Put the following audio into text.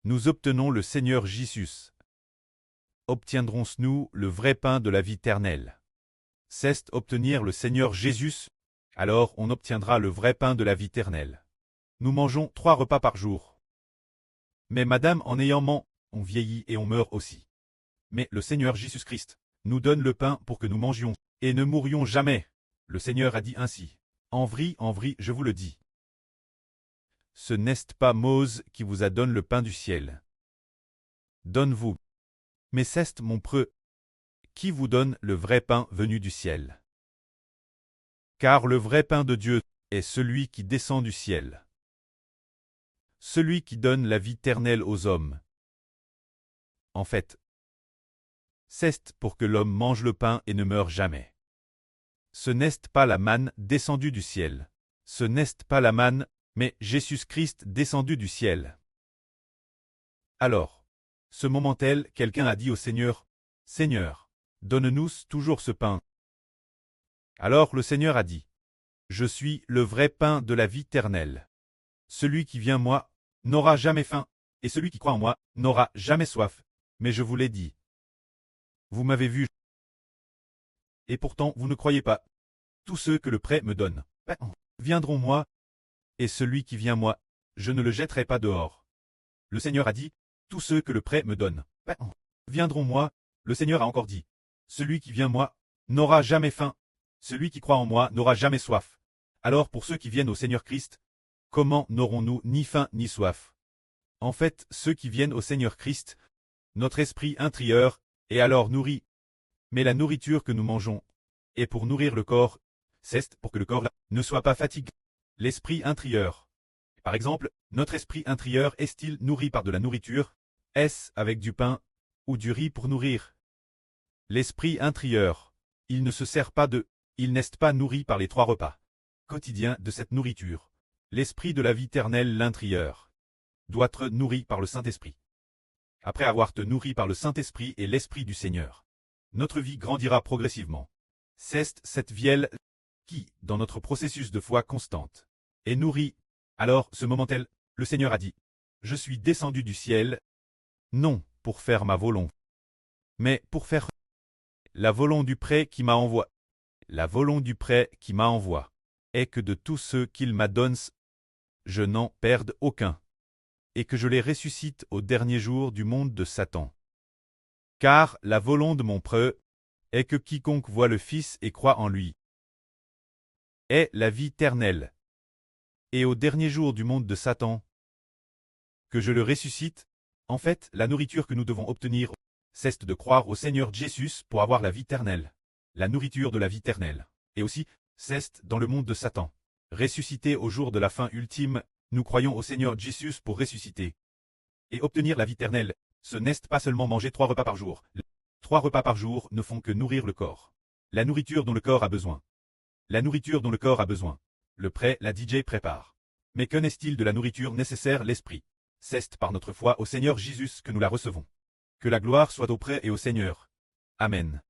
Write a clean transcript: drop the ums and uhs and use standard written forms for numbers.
Nous obtenons le Seigneur Jésus. Obtiendrons-nous le vrai pain de la vie éternelle? C'est obtenir le Seigneur Jésus, alors on obtiendra le vrai pain de la vie éternelle. Nous mangeons 3 repas par jour. Mais madame, en ayant mangé, on vieillit et on meurt aussi. Mais le Seigneur Jésus-Christ nous donne le pain pour que nous mangions et ne mourions jamais. Le Seigneur a dit ainsi. En vrai, je vous le dis. Ce n'est pas Moïse qui vous a donné le pain du ciel. Donne-vous. Mais c'est mon preux qui vous donne le vrai pain venu du ciel. Car le vrai pain de Dieu est celui qui descend du ciel. Celui qui donne la vie éternelle aux hommes. En fait, c'est pour que l'homme mange le pain et ne meure jamais. Ce n'est pas la manne descendue du ciel. Ce n'est pas la manne, mais Jésus-Christ descendu du ciel. Alors, ce moment-là, quelqu'un a dit au Seigneur, « Seigneur, donne-nous toujours ce pain. » Alors le Seigneur a dit, « Je suis le vrai pain de la vie éternelle. Celui qui vient moi n'aura jamais faim, et celui qui croit en moi n'aura jamais soif. Mais je vous l'ai dit. Vous m'avez vu. Et pourtant vous ne croyez pas. Tous ceux que le Père me donne viendront moi, et celui qui vient moi, je ne le jetterai pas dehors. » Le Seigneur a dit, « Tous ceux que le Père me donne viendront moi. » Le Seigneur a encore dit, « Celui qui vient moi n'aura jamais faim. Celui qui croit en moi n'aura jamais soif. » Alors pour ceux qui viennent au Seigneur Christ, comment n'aurons-nous ni faim ni soif? En fait, ceux qui viennent au Seigneur Christ, notre esprit intérieur est alors nourri. Mais la nourriture que nous mangeons est pour nourrir le corps, c'est pour que le corps ne soit pas fatigué. L'esprit intérieur. Par exemple, notre esprit intérieur est-il nourri par de la nourriture? Est-ce avec du pain ou du riz pour nourrir? L'esprit intérieur, il ne se sert pas de, il n'est pas nourri par les 3 repas quotidiens de cette nourriture. L'esprit de la vie éternelle, l'intérieur, doit être nourri par le Saint-Esprit. Après avoir été nourri par le Saint-Esprit et l'Esprit du Seigneur, notre vie grandira progressivement. C'est cette vie qui, dans notre processus de foi constante, est nourrie. Alors, ce moment-là, le Seigneur a dit, « Je suis descendu du ciel, non pour faire ma volonté, mais pour faire la volonté du Père qui m'a envoyé. La volonté du Père qui m'a envoyé est que de tous ceux qu'il m'a donnés, je n'en perde aucun, et que je les ressuscite au dernier jour du monde de Satan. Car la volonté de mon Père est que quiconque voit le Fils et croit en lui ait la vie éternelle. Et au dernier jour du monde de Satan, que je le ressuscite. En fait, la nourriture que nous devons obtenir, c'est de croire au Seigneur Jésus pour avoir la vie éternelle. La nourriture de la vie éternelle. Et aussi, c'est dans le monde de Satan. Ressuscité au jour de la fin ultime, nous croyons au Seigneur Jésus pour ressusciter. Et obtenir la vie éternelle, ce n'est pas seulement manger 3 repas par jour. 3 repas par jour ne font que nourrir le corps. La nourriture dont le corps a besoin. La nourriture dont le corps a besoin. Le prêt, la DJ prépare. Mais qu'en est-il de la nourriture nécessaire, l'esprit? C'est par notre foi au Seigneur Jésus que nous la recevons. Que la gloire soit au Père et au Seigneur. Amen.